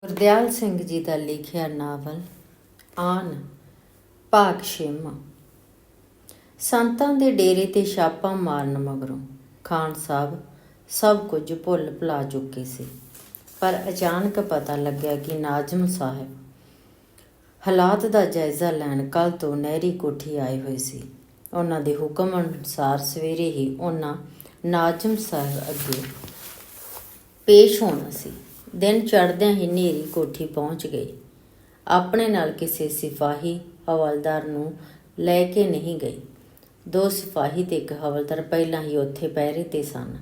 ਗੁਰਦਿਆਲ ਸਿੰਘ ਜੀ ਦਾ ਲਿਖਿਆ ਨਾਵਲ ਆਨ ਭਾਗ ਛੇਵਾਂ। ਸੰਤਾਂ ਦੇ ਡੇਰੇ 'ਤੇ ਛਾਪਾ ਮਾਰਨ ਮਗਰੋਂ ਖਾਨ ਸਾਹਿਬ ਸਭ ਕੁਝ ਭੁੱਲ ਭੁਲਾ ਚੁੱਕੇ ਸੀ, ਪਰ ਅਚਾਨਕ ਪਤਾ ਲੱਗਿਆ ਕਿ ਨਾਜ਼ਮ ਸਾਹਿਬ ਹਾਲਾਤ ਦਾ ਜਾਇਜ਼ਾ ਲੈਣ ਕੱਲ੍ਹ ਤੋਂ ਨਹਿਰੀ ਕੋਠੀ ਆਏ ਹੋਏ ਸੀ। ਉਹਨਾਂ ਦੇ ਹੁਕਮ ਅਨੁਸਾਰ ਸਵੇਰੇ ਹੀ ਉਹਨਾਂ ਨਾਜ਼ਮ ਸਾਹਿਬ ਅੱਗੇ ਪੇਸ਼ ਹੋਣਾ ਸੀ। ਦਿਨ ਚੜ੍ਹਦਿਆਂ ਹੀ ਨੇਰੀ ਕੋਠੀ ਪਹੁੰਚ ਗਈ। ਆਪਣੇ ਨਾਲ ਕਿਸੇ ਸਿਪਾਹੀ ਹਵਲਦਾਰ ਨੂੰ ਲੈ ਕੇ ਨਹੀਂ ਗਈ। 2 ਸਿਪਾਹੀ ਤੇ 1 ਹਵਲਦਾਰ ਪਹਿਲਾਂ ਹੀ ਉੱਥੇ ਪਹਿਰੇ 'ਤੇ ਸਨ।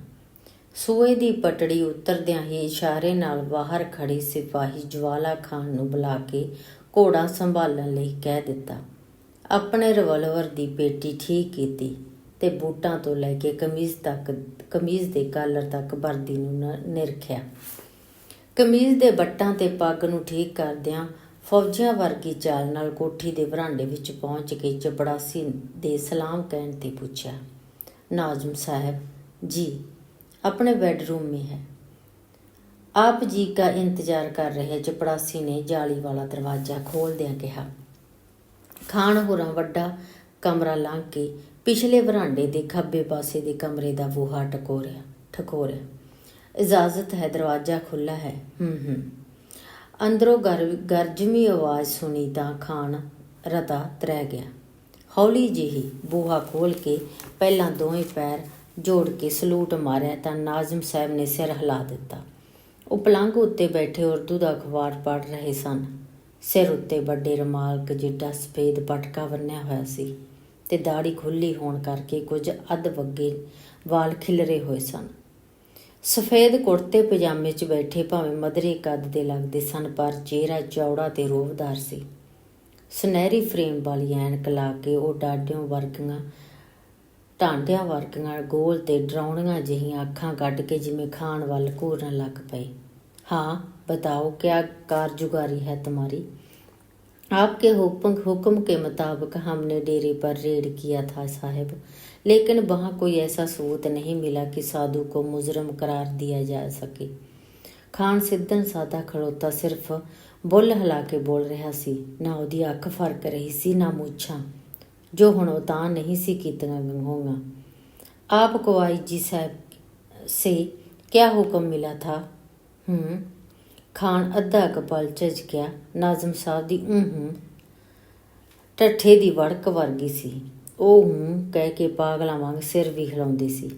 ਸੂਏ ਦੀ ਪਟੜੀ ਉਤਰਦਿਆਂ ਹੀ ਇਸ਼ਾਰੇ ਨਾਲ ਬਾਹਰ ਖੜੀ ਸਿਪਾਹੀ ਜਵਾਲਾ ਖਾਨ ਨੂੰ ਬੁਲਾ ਕੇ ਘੋੜਾ ਸੰਭਾਲਣ ਲਈ ਕਹਿ ਦਿੱਤਾ। ਆਪਣੇ ਰਿਵਾਲਵਰ ਦੀ ਪੇਟੀ ਠੀਕ ਕੀਤੀ ਤੇ ਬੂਟਾਂ ਤੋਂ ਲੈ ਕੇ ਕਮੀਜ਼ ਦੇ ਕਾਲਰ ਤੱਕ ਵਰਦੀ ਨੂੰ ਨਿਰਖਿਆ। ਕਮੀਜ਼ ਦੇ ਬੱਟਾਂ ਤੇ ਪੱਗ ਨੂੰ ਠੀਕ ਕਰਦਿਆਂ ਫੌਜੀਆਂ ਵਰਗੀ ਚਾਲ ਨਾਲ ਕੋਠੀ ਦੇ ਵਰਾਂਡੇ ਵਿੱਚ ਪਹੁੰਚ ਕੇ ਚਪੜਾਸੀ ਦੇ ਸਲਾਮ ਕਹਿਣ 'ਤੇ ਪੁੱਛਿਆ, ਨਾਜ਼ਮ ਸਾਹਿਬ ਜੀ अपने बेडरूम में है, आप जी का इंतजार कर रहे हैं। चपड़ासी ने जाली वाला दरवाज़ा खोलदियां कहा। खान होरां वड्डा कमरा लंघ के पिछले वरांडे के खब्बे पासे के कमरे का बूहा ठकोरिया। इजाज़त है, दरवाज़ा खुला है। अंदरों गरजवी आवाज़ सुनी तां खान रता त्रै गया। हौली ਜਿਹੀ बूहा खोल के पहलां दोवें पैर जोड़ के सलूट मारिया ਤਾਂ ਨਾਜ਼ਮ ਸਾਹਿਬ ਨੇ ਸਿਰ ਹਿਲਾ ਦਿੱਤਾ। ਉਹ ਪਲੰਘ ਉੱਤੇ ਬੈਠੇ ਉਰਦੂ ਦਾ ਅਖਬਾਰ ਪੜ੍ਹ ਰਹੇ ਸਨ। ਸਿਰ ਉੱਤੇ ਵੱਡੇ ਰੁਮਾਲ ਜਿੱਡਾ ਸਫੇਦ ਪਟਕਾ ਬੰਨ੍ਹਿਆ ਹੋਇਆ ਸੀ ਤੇ ਦਾੜੀ ਖੁੱਲ੍ਹੀ ਹੋਣ ਕਰਕੇ ਕੁਝ ਅੱਧ ਵੱਗੇ ਵਾਲ ਖਿਲਰੇ ਹੋਏ ਸਨ। ਸਫੇਦ ਕੁੜਤੇ ਪਜਾਮੇ 'ਚ ਬੈਠੇ ਭਾਵੇਂ ਮਧਰੇ ਕੱਦ ਦੇ ਲੱਗਦੇ ਸਨ, ਪਰ ਚਿਹਰਾ ਚੌੜਾ ਤੇ ਰੋਹਬਦਾਰ ਸੀ। ਸੁਨਹਿਰੀ ਫਰੇਮ ਵਾਲੀ ਐਨਕ ਲਾ ਕੇ ਉਹ ਢਾਂਡਿਆਂ ਵਰਗੀਆਂ ਗੋਲ ਤੇ ਡਰਾਉਣੀਆਂ ਜਿਹੀਆਂ ਅੱਖਾਂ ਕੱਢ ਕੇ ਜਿਵੇਂ ਖਾਣ ਵੱਲ ਘੂਰਨ ਲੱਗ ਪਏ। हाँ बताओ, क्या कारगुजारी है तुम्हारी? आपके हुक्म के मुताबिक हमने डेरे पर रेड किया था साहब, लेकिन वहाँ कोई ऐसा सबूत नहीं मिला कि साधु को मुजरम करार दिया जा सके। खान सिद्धन सादा खड़ोता सिर्फ बुੱਲ ਹਿਲਾ ਕੇ ਬੋਲ ਰਿਹਾ ਸੀ। ਨਾ ਉਹਦੀ ਅੱਖ ਫਰਕ ਰਹੀ ਸੀ, ਨਾ ਮੁੱਛਾਂ ਜੋ ਹੁਣ ਉਹ ਤਾਂ ਨਹੀਂ ਸੀ ਕੀਤੀਆਂ ਹੋਈਆਂ। ਆਪ ਕੋ ਆਈ ਜੀ ਸਾਹਿਬ ਸੇ ਕਿਆ ਹੁਕਮ ਮਿਲਾ ਥਾ? ਖਾਨ ਅੱਧਾ ਕੁ ਪਲ ਝਿਜਕ ਗਿਆ। ਨਾਜ਼ਮ ਸਾਹਿਬ ਦੀ ਠੱਠੇ ਦੀ ਵੜਕ ਵਰਗੀ ਸੀ। ਉਹ ਕਹਿ ਕੇ ਪਾਗਲਾਂ ਵਾਂਗ ਸਿਰ ਵੀ ਹਿਲਾਉਂਦੀ ਸੀ।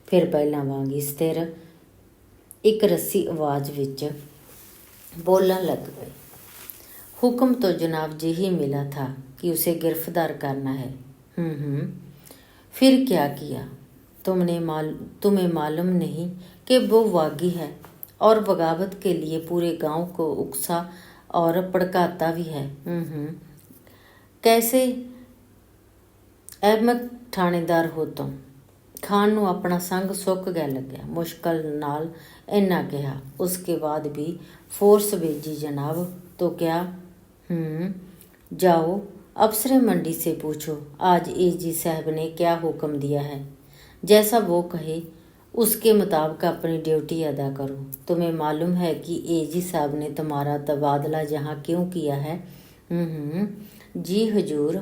ਫਿਰ ਪਹਿਲਾਂ ਵਾਂਗ ਹੀ ਸਥਿਰ ਇੱਕ ਰੱਸੀ ਆਵਾਜ਼ ਵਿੱਚ बोलन लग गए। हुक्म तो जनाब जी ही मिला था कि उसे गिरफ्तार करना है। फिर क्या किया? तुम्हें मालूम नहीं कि वो वागी है और बगावत के लिए पूरे गांव को उकसा और भड़काता भी है। कैसे अहमद थानेदार हो तुम? खान ਨੂੰ ਆਪਣਾ ਸੰਗ ਸੁੱਕ ਗਿਆ ਲੱਗਿਆ। ਮੁਸ਼ਕਲ ਨਾਲ ਇੰਨਾ ਕਿਹਾ, ਉਸਕੇ ਬਾਅਦ भी फोर्स भेजी जनाब। तो क्या? जाओ अफसर मंडी से पूछो आज एजी साहब ने क्या हुक्म दिया है। जैसा वो कहे उसके मुताबिक अपनी ड्यूटी अदा करो। तुम्हें मालूम है कि एजी साहब ने तुम्हारा तबादला यहाँ क्यों किया है? जी हुजूर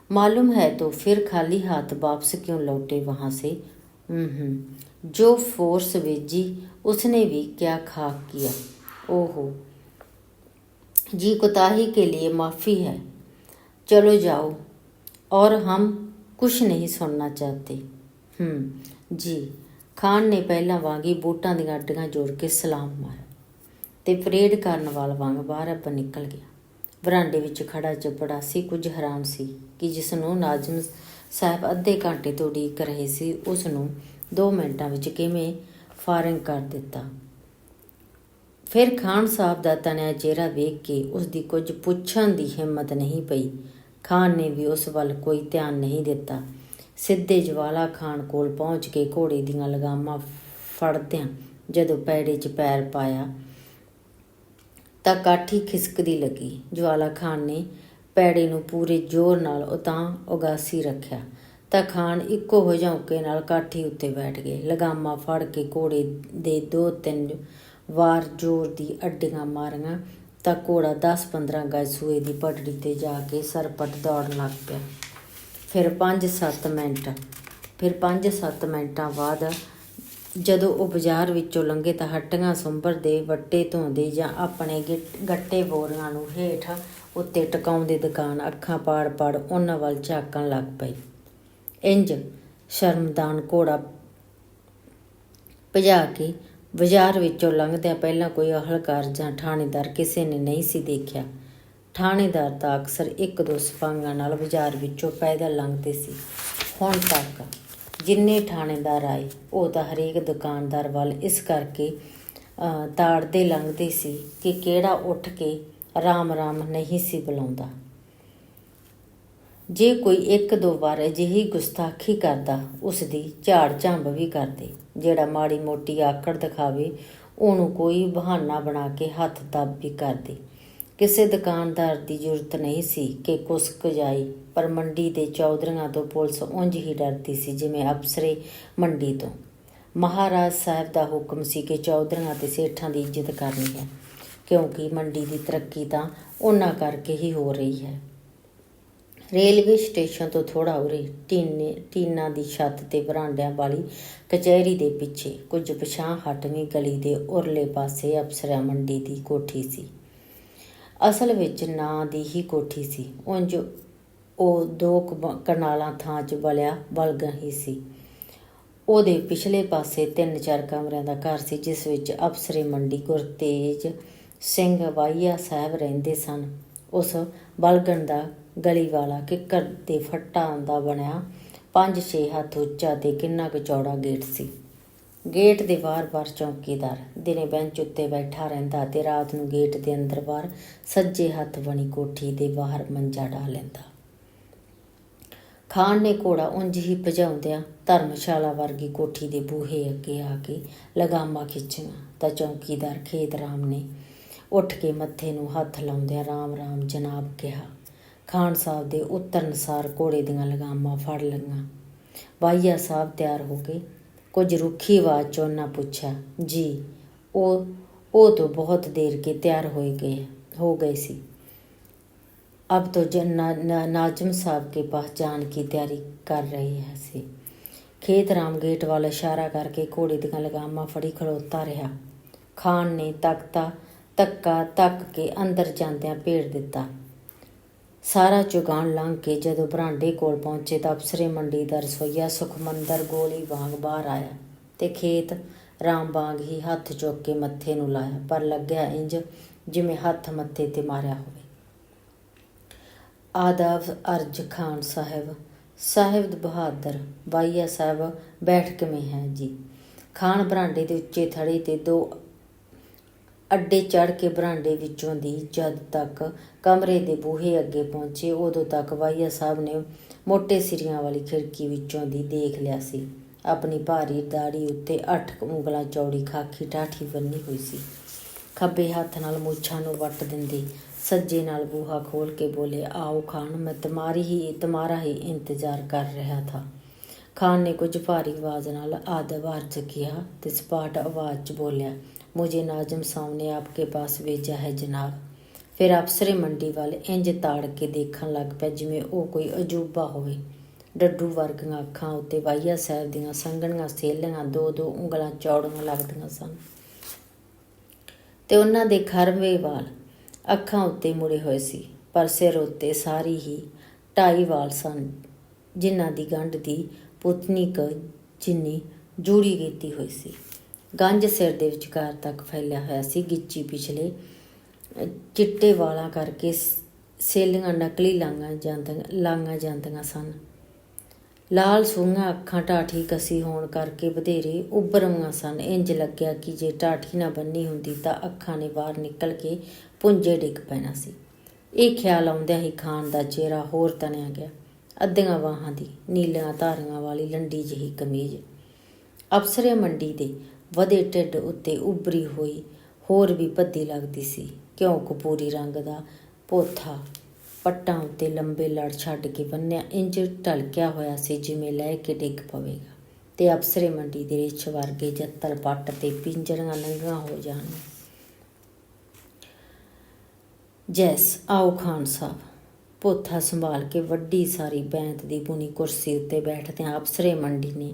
मालूम है तो फिर खाली हाथ वापस क्यों लौटे वहाँ से? जो फोर्स भेजी उसने भी क्या खाक किया। ओहो जी, कोताही के लिए माफ़ी है। चलो जाओ, और हम कुछ नहीं सुनना चाहते। जी। खान ने पहला वांग ही बूटां ਦੀਆਂ ਅੱਡੀਆਂ ਜੋੜ ਕੇ ਸਲਾਮ ਮਾਰਿਆ ਤੇ ਪਰੇਡ ਕਰਨ ਵਾਂਗ ਬਾਹਰ ਆਪਾਂ ਨਿਕਲ ਗਿਆ। ਵਰਾਂਡੇ ਵਿੱਚ ਖੜਾ ਚਪੜਾਸੀ ਕੁਝ ਹੈਰਾਨ ਸੀ ਕਿ ਜਿਸ ਨੂੰ ਨਾਜ਼ਮ ਸਾਹਿਬ ਅੱਧੇ ਘੰਟੇ ਤੋਂ ਉਡੀਕ ਰਹੇ ਸੀ, ਉਸ ਨੂੰ 2 ਮਿੰਟਾਂ ਵਿੱਚ ਕਿਵੇਂ ਫਾਰਿੰਗ ਕਰ ਦਿੱਤਾ। ਫਿਰ ਖਾਨ ਸਾਹਿਬ ਦਾ ਤਣਿਆ ਚਿਹਰਾ ਵੇਖ ਕੇ ਉਸ ਦੀ ਕੁਝ ਪੁੱਛਣ ਦੀ ਹਿੰਮਤ ਨਹੀਂ ਪਈ। ਖਾਨ ਨੇ ਵੀ ਉਸ ਵੱਲ ਕੋਈ ਧਿਆਨ ਨਹੀਂ ਦਿੱਤਾ। ਸਿੱਧੇ ਜਵਾਲਾ ਖਾਨ ਕੋਲ ਪਹੁੰਚ ਕੇ ਘੋੜੇ ਦੀਆਂ ਲਗਾਮਾਂ ਫੜਦਿਆਂ ਜਦੋਂ ਪੈੜੇ 'ਚ ਪੈਰ ਪਾਇਆ ਤਾਂ ਕਾਠੀ ਖਿਸਕਦੀ ਲੱਗੀ। ਜਵਾਲਾ ਖਾਨ ਨੇ ਪੈੜੇ ਨੂੰ ਪੂਰੇ ਜ਼ੋਰ ਨਾਲ ਉਤਾਂ ਉਗਾਸੀ ਰੱਖਿਆ ਤਾਂ ਖਾਨ ਇੱਕੋ ਝੌਂਕੇ ਨਾਲ ਕਾਠੀ ਉੱਤੇ ਬੈਠ ਗਏ। ਲਗਾਮਾਂ ਫੜ ਕੇ ਘੋੜੇ ਦੇ 2-3 ਵਾਰ ਜ਼ੋਰ ਦੀ ਅੱਡੀਆਂ ਮਾਰੀਆਂ ਤਾਂ ਘੋੜਾ 10-15 ਗਜ ਸੂਏ ਦੀ ਪਟੜੀ 'ਤੇ ਜਾ ਕੇ ਸਰਪਟ ਦੌੜਨ ਲੱਗ ਪਿਆ। ਫਿਰ 5-7 ਮਿੰਟਾਂ ਬਾਅਦ ਜਦੋਂ ਉਹ ਬਾਜ਼ਾਰ ਵਿੱਚੋਂ ਲੰਘੇ ਤਾਂ ਹੱਟੀਆਂ ਸੁੰਬਰਦੇ, ਵੱਟੇ ਧੋਂਦੇ ਜਾਂ ਆਪਣੇ ਗੱਟੇ ਬੋਰੀਆਂ ਨੂੰ ਹੇਠ ਉੱਤੇ ਟਿਕਾਉਂਦੇ ਦੁਕਾਨ ਅੱਖਾਂ ਪਾੜ ਉਹਨਾਂ ਵੱਲ ਝਾਕਣ ਲੱਗ ਪਈ। ਇੰਝ ਸ਼ਰਮਦਾਨ ਘੋੜਾ ਭਜਾ ਕੇ ਬਾਜ਼ਾਰ ਵਿੱਚੋਂ ਲੰਘਦਿਆਂ ਪਹਿਲਾਂ ਕੋਈ ਅਹਲਕਾਰ ਜਾਂ ਠਾਣੇਦਾਰ ਕਿਸੇ ਨੇ ਨਹੀਂ ਸੀ ਦੇਖਿਆ। ਠਾਣੇਦਾਰ ਤਾਂ ਅਕਸਰ 1-2 ਸਿਪਾਹੀਆਂ ਨਾਲ ਬਾਜ਼ਾਰ ਵਿੱਚੋਂ ਪੈਦਲ ਲੰਘਦੇ ਸੀ। ਹੁਣ ਤੱਕ ਜਿੰਨੇ ਠਾਣੇਦਾਰ ਆਏ ਉਹ ਤਾਂ ਹਰੇਕ ਦੁਕਾਨਦਾਰ ਵੱਲ ਇਸ ਕਰਕੇ ਤਾੜਦੇ ਲੰਘਦੇ ਸੀ ਕਿ ਕਿਹੜਾ ਉੱਠ ਕੇ ਰਾਮ ਨਹੀਂ ਸੀ ਬੁਲਾਉਂਦਾ। ਜੇ ਕੋਈ 1-2 ਵਾਰ ਅਜਿਹੀ ਗੁਸਤਾਖੀ ਕਰਦਾ ਉਸਦੀ ਝਾੜ ਝੰਬ ਵੀ ਕਰਦੇ। ਜਿਹੜਾ ਮਾੜੀ ਮੋਟੀ ਆਕੜ ਦਿਖਾਵੇ ਉਹਨੂੰ ਕੋਈ ਬਹਾਨਾ ਬਣਾ ਕੇ ਹੱਥ ਦੱਬ ਵੀ ਕਰਦੇ। ਕਿਸੇ ਦੁਕਾਨਦਾਰ ਦੀ ਜ਼ਰੂਰਤ ਨਹੀਂ ਸੀ ਕਿ ਕੁਸਕ ਜਾਏ, ਪਰ ਮੰਡੀ ਦੇ ਚੌਧਰੀਆਂ ਤੋਂ ਪੁਲਿਸ ਉਂਝ ਹੀ ਡਰਦੀ ਸੀ ਜਿਵੇਂ ਅਫਸਰੇ ਮੰਡੀ ਤੋਂ। ਮਹਾਰਾਜ ਸਾਹਿਬ ਦਾ ਹੁਕਮ ਸੀ ਕਿ ਚੌਧਰੀਆਂ ਤੇ ਸੇਠਾਂ ਦੀ ਇੱਜ਼ਤ ਕਰਨੀ ਹੈ, ਕਿਉਂਕਿ ਮੰਡੀ ਦੀ ਤਰੱਕੀ ਤਾਂ ਉਹਨਾਂ ਕਰਕੇ ਹੀ ਹੋ ਰਹੀ ਹੈ। ਰੇਲਵੇ ਸਟੇਸ਼ਨ ਤੋਂ ਥੋੜ੍ਹਾ ਉਰੇ ਟੀਨਾਂ ਦੀ ਛੱਤ ਤੇ ਬਰਾਂਡਿਆਂ ਵਾਲੀ ਕਚਹਿਰੀ ਦੇ ਪਿੱਛੇ ਕੁਝ ਪਿਛਾਂਹ ਹਟਵੀਂ ਗਲੀ ਦੇ ਉਰਲੇ ਪਾਸੇ ਅਫਸਰਾਂ ਮੰਡੀ ਦੀ ਕੋਠੀ ਸੀ। ਅਸਲ ਵਿੱਚ ਨਾਂ ਦੀ ਹੀ ਕੋਠੀ ਸੀ। ਉਂਝ ਉਹ 2 ਕਨਾਲਾਂ ਥਾਂ 'ਚ ਬਲਗਾ ਹੀ ਸੀ। ਉਹਦੇ ਪਿਛਲੇ ਪਾਸੇ 3-4 ਕਮਰਿਆਂ ਦਾ ਘਰ ਸੀ, ਜਿਸ ਵਿੱਚ ਅਫਸਰੇ ਮੰਡੀ ਗੁਰਤੇਜ ਸਿੰਘ ਵਾਹੀਆ ਸਾਹਿਬ ਰਹਿੰਦੇ ਸਨ। ਉਸ ਬਲਗਣ ਦਾ ਗਲੀ ਵਾਲਾ ਕਿੱਕਰ ਦੇ ਫੱਟਾਂ ਦਾ ਬਣਿਆ 5-6 ਹੱਥ ਉੱਚਾ ਤੇ ਕਿੰਨਾ ਕੁ ਚੌੜਾ ਗੇਟ ਸੀ। ਗੇਟ ਦੇ ਬਾਹਰ ਚੌਕੀਦਾਰ ਦਿਨੇ ਬੈਂਚ ਉੱਤੇ ਬੈਠਾ ਰਹਿੰਦਾ ਤੇ ਰਾਤ ਨੂੰ ਗੇਟ ਦੇ ਅੰਦਰ ਬਾਹਰ ਸੱਜੇ ਹੱਥ ਬਣੀ ਕੋਠੀ ਦੇ ਬਾਹਰ ਮੰਜਾ ਢਾ ਲੈਂਦਾ। ਖਾਨ ਨੇ ਘੋੜਾ ਉਂਝ ਹੀ ਭਜਾਉਂਦਿਆਂ ਧਰਮਸ਼ਾਲਾ ਵਰਗੀ ਕੋਠੀ ਦੇ ਬੂਹੇ ਅੱਗੇ ਆ ਕੇ ਲਗਾਮਾਂ ਖਿੱਚੀਆਂ ਤਾਂ ਚੌਕੀਦਾਰ ਖੇਤ ਰਾਮ ਨੇ ਉੱਠ ਕੇ ਮੱਥੇ ਨੂੰ ਹੱਥ ਲਾਉਂਦਿਆਂ ਰਾਮ ਜਨਾਬ ਕਿਹਾ। ਖਾਨ ਸਾਹਿਬ ਦੇ ਉਤਰਨ ਸਾਰ ਘੋੜੇ ਦੀਆਂ ਲਗਾਮਾਂ ਫੜ ਲਈਆਂ। ਵਾਹੀਆ ਸਾਹਿਬ ਤਿਆਰ ਹੋ ਗਏ। ਕੁਝ ਰੁੱਖੀ ਆਵਾਜ਼ 'ਚ ਉਹਨਾਂ ਪੁੱਛਿਆ, ਜੀ ਉਹ ਤਾਂ ਬਹੁਤ ਦੇਰ ਕੇ ਤਿਆਰ ਹੋ ਗਏ ਸੀ। अब तो नाजिम साहब के पास जान की तैयारी कर रही है सी। खेत राम गेट वाल इशारा करके घोड़े दियां लगामां फड़ी खड़ोता रहा। खान ने धक्का तक के अंदर जांदियां भेड़ दिता। सारा चुगान लंघ के जदों बरांडे कोल पहुंचे तो अफसरे मंडी दा रसोईया सुखमंदर गोली वांग बाहर आया ते खेत राम वांग ही हथ चुक के मत्थे नूं लाया, पर लग्या इंज जिवें हथ मत्थे ते मारिया होवे। आदाब अर्ज खान साहिब बहादुर वाहिया साहब बैठक में है जी। खान बरांडे के उच्चे थड़े ते 2 अड्डे चढ़ के बरांडे विचों दी जद तक कमरे दे बूहे अगे पहुंचे उदों तक वाहिया साहब ने मोटे सिरियां वाली खिड़की विचों दी देख लिया सी। अपनी भारी दाड़ी उत्ते 8 ਉਂਗਲਾਂ चौड़ी खाकी टाठी बन्नी हुई सी। खब्बे हथ नाल मूछां नूं वट दिंदे सज्जे नाल बूहा खोल के बोले, आओ खान, मैं तुम्हारा ही इंतजार कर रहा था। खान ने कुछ भारी आवाज़ नाल आदब अर्ज किया ते सपाट आवाज़ च बोलिया, मुझे नाजिम साहब ने आपके पास भेजा है जनाब। फिर अफसरे मंडी वाल इंज ताड़ के देखण लग पिया जिवें ओह कोई अजूबा होवे। डड्डू वर्गियां अखां उत्ते वाहिया साहब दीयां संघणीਆਂ ਸੇਲੀਆਂ 2-2 ਉਂਗਲਾਂ ਚੌੜੀਆਂ ਲੱਗਦੀਆਂ ਸਨ ਤੇ ਉਹਨਾਂ ਦੇ ਖਰਵੇ ਵਾਲ ਅੱਖਾਂ ਉੱਤੇ ਮੁੜੇ ਹੋਏ ਸੀ, ਪਰ ਸਿਰ ਉੱਤੇ ਸਾਰੀ ਹੀ 2.5 ਵਾਲ ਸਨ, ਜਿਨ੍ਹਾਂ ਦੀ ਗੰਢ ਦੀ ਪੁਤਨੀ ਕ ਜਿੰਨੀ ਜੂੜੀ ਕੀਤੀ ਹੋਈ ਸੀ। ਗੰਜ ਸਿਰ ਦੇ ਵਿਚਕਾਰ ਤੱਕ ਫੈਲਿਆ ਹੋਇਆ ਸੀ। ਗਿੱਚੀ ਪਿਛਲੇ ਚਿੱਟੇ ਵਾਲਾਂ ਕਰਕੇ ਸੇਲੀਆਂ ਨਕਲੀ ਲਾਈਆਂ ਜਾਂਦੀਆਂ ਸਨ। ਲਾਲ ਸੂਹੀਆਂ ਅੱਖਾਂ ਢਾਠੀ ਕਸੀ ਹੋਣ ਕਰਕੇ ਵਧੇਰੇ ਉੱਭਰਵੀਆਂ ਸਨ। ਇੰਜ ਲੱਗਿਆ ਕਿ ਜੇ ਢਾਠੀ ਨਾ ਬੰਨੀ ਹੁੰਦੀ ਤਾਂ ਅੱਖਾਂ ਨੇ ਬਾਹਰ ਨਿਕਲ ਕੇ ਪੁੰਜੇ ਡਿੱਗ ਪੈਣਾ ਸੀ। ਇਹ ਖਿਆਲ ਆਉਂਦਿਆਂ ਹੀ ਖਾਨ ਦਾ ਚਿਹਰਾ ਹੋਰ ਤਣਿਆ ਗਿਆ। ਅੱਧੀਆਂ ਬਾਹਾਂ ਦੀ ਨੀਲੀਆਂ ਧਾਰੀਆਂ ਵਾਲੀ ਲੰਡੀ ਜਿਹੀ ਕਮੀਜ਼ ਅਫਸਰੇ ਮੰਡੀ ਦੇ ਵਧੇ ਢਿੱਡ ਉੱਤੇ ਉੱਭਰੀ ਹੋਈ ਹੋਰ ਵੀ ਭੱਦੀ ਲੱਗਦੀ ਸੀ। ਘਿਓ ਕਪੂਰੀ ਰੰਗ ਦਾ ਪੋਥਾ ਪੱਟਾਂ ਉੱਤੇ ਲੰਬੇ ਲੜ ਛੱਡ ਕੇ ਬੰਨਿਆ ਇੰਜ ਢਲਕਿਆ ਹੋਇਆ ਸੀ ਜਿਵੇਂ ਲੈ ਕੇ ਡਿੱਗ ਪਵੇਗਾ। ਤੇ ਅਪਸਰੇ ਮੰਡੀ ਦੇ ਰਿੱਛ ਵਰਗੇ ਜੱਤਲ ਪੱਟ ਤੇ ਪਿੰਜਰੀਆਂ ਨੰਗੀਆਂ ਹੋ ਜਾਣ। ਜੈਸ ਆਓ ਖਾਨ ਸਾਹਿਬ। ਪੋਥਾ ਸੰਭਾਲ ਕੇ ਵੱਡੀ ਸਾਰੀ ਬੈਂਤ ਦੀ ਬੁਣੀ ਕੁਰਸੀ ਉੱਤੇ ਬੈਠਦਿਆਂ ਅਪਸਰੇ ਮੰਡੀ ਨੇ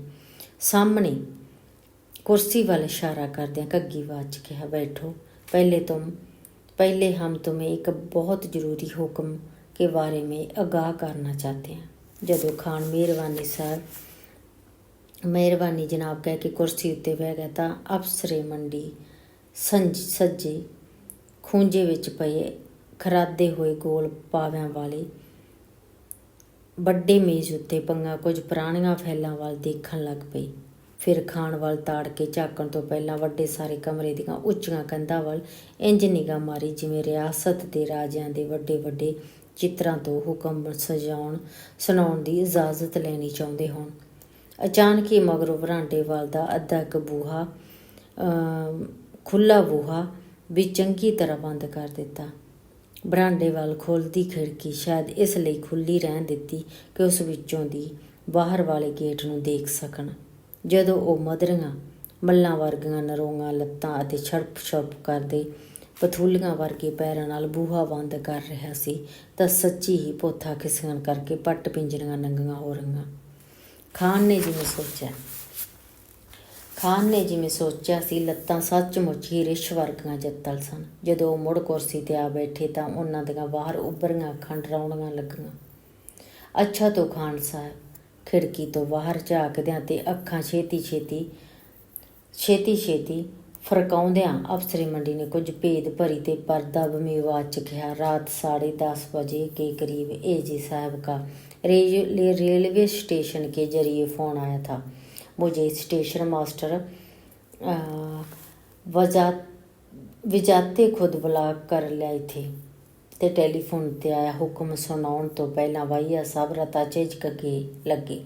ਸਾਹਮਣੇ कुर्सी वाल इशारा करदे घग्गी आवाज च कहा, बैठो। पहले हम तुम्हें एक बहुत ज़रूरी हुक्म के बारे में आगाह करना चाहते हैं। जदों खान मेहरबानी जनाब कह के कुर्सी उत्ते बह गया तो अफसरे मंडी सज्जे खूंजे विच पए खरादे हुए गोल पाव्यां वाले ਵੱਡੇ ਮੇਜ਼ ਉੱਤੇ ਪੰਗਾ ਕੁਝ ਪੁਰਾਣੀਆਂ ਫੈਲਾਂ ਵੱਲ ਦੇਖਣ ਲੱਗ ਪਈ। ਫਿਰ ਖਾਣ ਵੱਲ ਤਾੜ ਕੇ ਝਾਕਣ ਤੋਂ ਪਹਿਲਾਂ ਵੱਡੇ ਸਾਰੇ ਕਮਰੇ ਦੀਆਂ ਉੱਚੀਆਂ ਕੰਧਾਂ ਵੱਲ ਇੰਜ ਨਿਗਾਹ ਮਾਰੀ ਜਿਵੇਂ ਰਿਆਸਤ ਦੇ ਰਾਜਿਆਂ ਦੇ ਵੱਡੇ ਵੱਡੇ ਚਿੱਤਰਾਂ ਤੋਂ ਹੁਕਮ ਸੁਣਾਉਣ ਦੀ ਇਜਾਜ਼ਤ ਲੈਣੀ ਚਾਹੁੰਦੇ ਹੋਣ। ਅਚਾਨਕ ਹੀ ਮਗਰੋਂ ਵਰਾਂਡੇ ਵੱਲ ਦਾ ਅੱਧਾ ਕੁ ਬੂਹਾ ਖੁੱਲ੍ਹਾ ਬੂਹਾ ਵੀ ਚੰਗੀ ਤਰ੍ਹਾਂ ਬੰਦ ਕਰ ਦਿੱਤਾ। ਬਰਾਂਡੇ ਵੱਲ ਖੁੱਲ੍ਹਦੀ ਖਿੜਕੀ ਸ਼ਾਇਦ ਇਸ ਲਈ ਖੁੱਲ੍ਹੀ ਰਹਿਣ ਦਿੱਤੀ ਕਿ ਉਸ ਵਿੱਚੋਂ ਦੀ ਬਾਹਰ ਵਾਲੇ ਗੇਟ ਨੂੰ ਦੇਖ ਸਕਣ। ਜਦੋਂ ਉਹ ਮਧਰੀਆਂ ਮੱਲਾਂ ਵਰਗੀਆਂ ਨਰੋਂਗਾਂ ਲੱਤਾਂ ਅਤੇ ਛੜਪ ਕਰਦੇ ਪਥੂਲੀਆਂ ਵਰਗੇ ਪੈਰਾਂ ਨਾਲ ਬੂਹਾ ਬੰਦ ਕਰ ਰਿਹਾ ਸੀ ਤਾਂ ਸੱਚੀ ਹੀ ਪੋਥਾ ਖਿਸਕਣ ਕਰਕੇ ਪੱਟ ਪਿੰਜਰੀਆਂ ਨੰਗੀਆਂ ਹੋ ਰਹੀਆਂ। ਖਾਨ ਨੇ ਜਿਵੇਂ ਸੋਚਿਆ ਸੀ ਲੱਤਾਂ ਸੱਚਮੁੱਚ ਹੀ ਰਿੱਛ ਵਰਗੀਆਂ ਜੱਤਲ ਸਨ। ਜਦੋਂ ਉਹ ਮੁੜ ਕੁਰਸੀ 'ਤੇ ਆ ਬੈਠੇ ਤਾਂ ਉਹਨਾਂ ਦੀਆਂ ਬਾਹਰ ਉੱਭਰੀਆਂ ਅੱਖਾਂ ਡਰਾਉਣੀਆਂ ਲੱਗੀਆਂ। ਅੱਛਾ ਤੋਂ ਖਾਨ ਸਾਹਿਬ, ਖਿੜਕੀ ਤੋਂ ਬਾਹਰ ਝਾਕਦਿਆਂ ਤੇ ਅੱਖਾਂ ਛੇਤੀ ਫਰਕਾਉਂਦਿਆਂ ਅਫਸਰੇ ਮੰਡੀ ਨੇ ਕੁਝ ਭੇਦ ਭਰੀ ਤੇ ਪਰਦਾਬਮੀ ਆਵਾਜ਼ 'ਚ ਕਿਹਾ, रात 10:30 बजे के करीब एजी साहब का रेलवे स्टेशन के जरिए फ़ोन आया था। मुझे स्टेशन मास्टर विजाते खुद बुला कर लाए थे ਤੇ ਟੈਲੀਫੋਨ 'ਤੇ ਆਇਆ ਹੁਕਮ ਸੁਣਾਉਣ ਤੋਂ ਪਹਿਲਾਂ ਵਾਹੀਆ ਸਾਹਿਬ ਰਤਾ ਝਿਜਕ ਕੇ ਲੱਗੇ।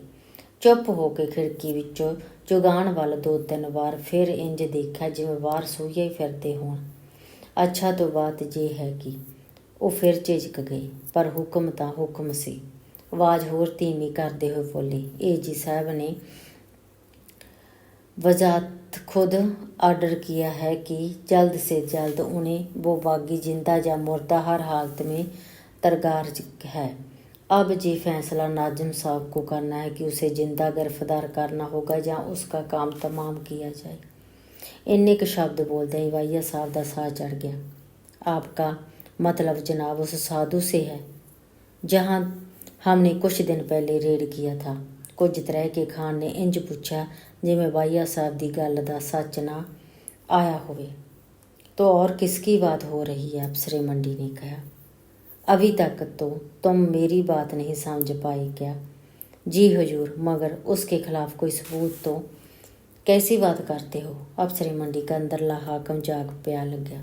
ਚੁੱਪ ਹੋ ਕੇ ਖਿੜਕੀ ਵਿੱਚੋਂ ਚੁਗਾਣ ਵੱਲ 2-3 ਵਾਰ ਫਿਰ ਇੰਜ ਦੇਖਿਆ ਜਿਵੇਂ ਬਾਹਰ ਸੂਈਆ ਹੀ ਫਿਰਦੇ ਹੋਣ। ਅੱਛਾ ਤੋਂ ਬਾਤ ਜੇ ਹੈ ਕਿ ਉਹ ਫਿਰ ਝਿਜਕ ਗਏ, ਪਰ ਹੁਕਮ ਤਾਂ ਹੁਕਮ ਸੀ। ਆਵਾਜ਼ ਹੋਰ ਧੀਮੀ ਕਰਦੇ ਹੋਏ ਬੋਲੇ, ਇਹ ਜੀ ਸਾਹਿਬ ਨੇ वजात खुद ऑर्डर किया है कि जल्द से जल्द उन्हें वो बागी जिंदा या मुर्दा हर हालत में तरगार है। अब ये फैसला नाजिम साहब को करना है कि उसे जिंदा गिरफ्तार करना होगा या उसका काम तमाम किया जाए। इन्ने क शब्द बोलते ही वाहिया साहब का साह चढ़ गया। आपका मतलब जनाब उस साधु से है जहाँ हमने कुछ दिन पहले रेड किया था? कुछ तरह के खान ने इंज पूछा जिमें वाहिया साहब की गल का सच ना आया होवे। तो और किसकी बात हो रही है? अफसरे मंडी ने कहा, अभी तक तो तुम मेरी बात नहीं समझ पाए क्या? जी हुजूर, मगर उसके खिलाफ कोई सबूत तो? कैसी बात करते हो? अफसरे मंडी का अंदरला हाकम जाग पिया लग्या।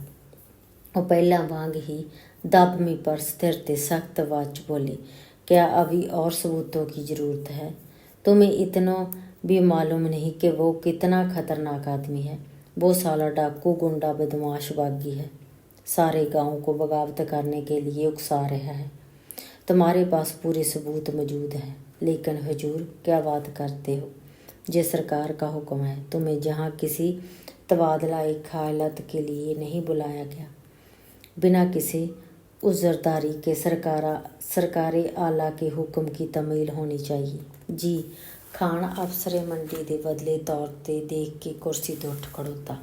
वो पहला वांग ही दबमी पर स्थिर ते सख्त आवाज बोले, क्या अभी और सबूतों की ज़रूरत है? तुम्हें इतना भी मालूम नहीं कि वो कितना खतरनाक आदमी है? वो साला डाकू गुंडा बदमाश बागी है, सारे गांव को बगावत करने के लिए उकसा रहा है। तुम्हारे पास पूरे सबूत मौजूद हैं, लेकिन हुजूर क्या बात करते हो? ये सरकार का हुक्म है, तुम्हें जहाँ किसी तबादला एक हालत के लिए नहीं बुलाया गया। बिना किसी उज़रदारी के सरकार आला के हुक्म की तमील होनी चाहिए। जी। खान अफसरे मंडी के बदले तौर पर देख के कुर्सी तो उठ खड़ोता।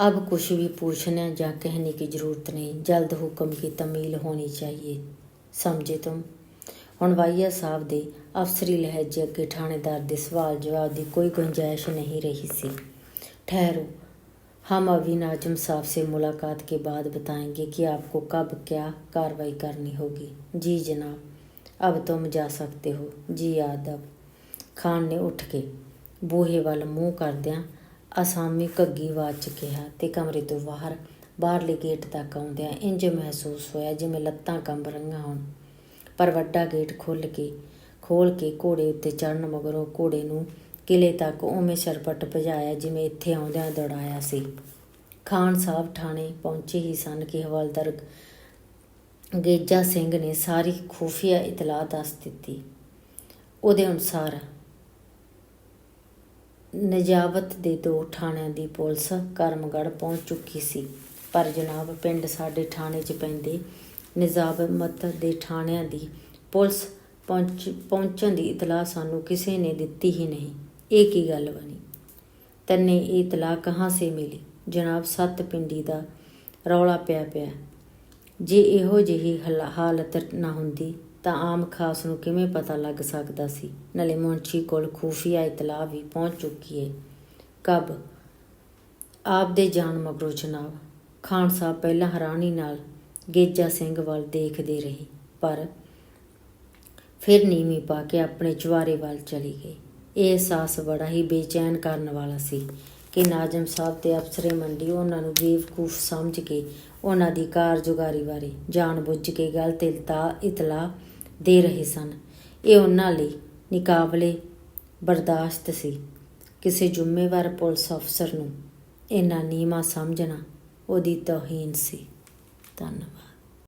अब कुछ भी पूछने या कहने की ज़रूरत नहीं, जल्द हुक्म की तमील होनी चाहिए, समझे तुम? हुण वाहिया साहब दे अफसरी लहजे अगे थानेदार के सवाल जवाब की कोई गुंजाइश नहीं रही सी। ठहरो, हम अभी नाजिम साहब से मुलाकात के बाद बताएंगे कि आपको कब क्या कार्रवाई करनी होगी। जी जनाब, अब तुम जा सकते हो। जी आदब। खान ने उठ के बूहे वाल मूँह करदियां असामी घग्गी आवाज़ च कहा ते कमरे तो बाहरले गेट तक आउंदियां इंज महसूस होया जिवें लत्तां कंब रहीआं होण। पर वड्डा गेट खोल के घोड़े उत्ते चढ़न मगरों घोड़े नूं किले तक उवें छरपट भजाया जिवें इत्थे आउंदियां दौड़ाया सी। खान साहब थाणे पहुंचे ही सन कि हवलदार गेजा सिंह ने सारी खुफिया इतलाह दस दित्ती। ਉਹਦੇ ਅਨੁਸਾਰ ਨਜਾਬਤ ਦੇ 2 ਥਾਣਿਆਂ ਦੀ ਪੁਲਿਸ ਕਰਮਗੜ੍ਹ ਪਹੁੰਚ ਚੁੱਕੀ ਸੀ, ਪਰ ਜਨਾਬ ਪਿੰਡ ਸਾਡੇ ਥਾਣੇ 'ਚ ਪੈਂਦੇ ਨਿਜ਼ਾਮਤ ਦੇ ਥਾਣਿਆਂ ਦੀ ਪੁਲਿਸ ਪਹੁੰਚਣ ਦੀ ਇਤਲਾਹ ਸਾਨੂੰ ਕਿਸੇ ਨੇ ਦਿੱਤੀ ਹੀ ਨਹੀਂ। ਇਹ ਕੀ ਗੱਲ ਬਣੀ? ਤੈਨੇ ਇਹ ਇਤਲਾਹ ਕਹਾਂ ਸੇ ਮਿਲੀ? ਜਨਾਬ 7 ਪਿੰਡੀ ਦਾ ਰੌਲਾ ਪਿਆ। ਜੇ ਇਹੋ ਜਿਹੀ ਹਾਲਤ ਨਾ ਹੁੰਦੀ ਤਾਂ ਆਮ ਖਾਸ ਨੂੰ ਕਿਵੇਂ ਪਤਾ ਲੱਗ ਸਕਦਾ ਸੀ? ਨਾਲੇ ਮੁਨਸ਼ੀ ਕੋਲ ਖੂਫੀਆ ਇਤਲਾਹ ਵੀ ਪਹੁੰਚ ਚੁੱਕੀ ਹੈ। ਕਬ? ਆਪ ਦੇ ਜਾਣ ਮਗਰੋਂ ਜਨਾਬ। ਖਾਨ ਸਾਹਿਬ ਪਹਿਲਾਂ ਹੈਰਾਨੀ ਨਾਲ ਗੇਜਾ ਸਿੰਘ ਵੱਲ ਦੇਖਦੇ ਰਹੇ, ਪਰ ਫਿਰ ਨੀਵੀਂ ਪਾ ਕੇ ਆਪਣੇ ਚੁਬਾਰੇ ਵੱਲ ਚਲੀ ਗਈ। ਇਹ ਅਹਿਸਾਸ ਬੜਾ ਹੀ ਬੇਚੈਨ ਕਰਨ ਵਾਲਾ ਸੀ ਕਿ ਨਾਜ਼ਮ ਸਾਹਿਬ ਤੇ ਅਫਸਰੇ ਮੰਡੀ ਉਹਨਾਂ ਨੂੰ ਬੇਵਕੂਫ ਸਮਝ ਕੇ ਉਹਨਾਂ ਦੀ ਕਾਰਗੁਜ਼ਾਰੀ ਬਾਰੇ ਜਾਣ ਬੁੱਝ ਕੇ ਗਲਤ ਇਤਲਾਹ ਦੇ ਰਹੇ ਸਨ। ਇਹ ਉਹਨਾਂ ਲਈ ਨਿਕਾਬਲੇ ਬਰਦਾਸ਼ਤ ਸੀ। ਕਿਸੇ ਜ਼ਿੰਮੇਵਾਰ ਪੁਲਿਸ ਅਫਸਰ ਨੂੰ ਇੰਨਾ ਨੀਵਾਂ ਸਮਝਣਾ ਉਹਦੀ ਤੋਹੀਨ ਸੀ। ਧੰਨਵਾਦ।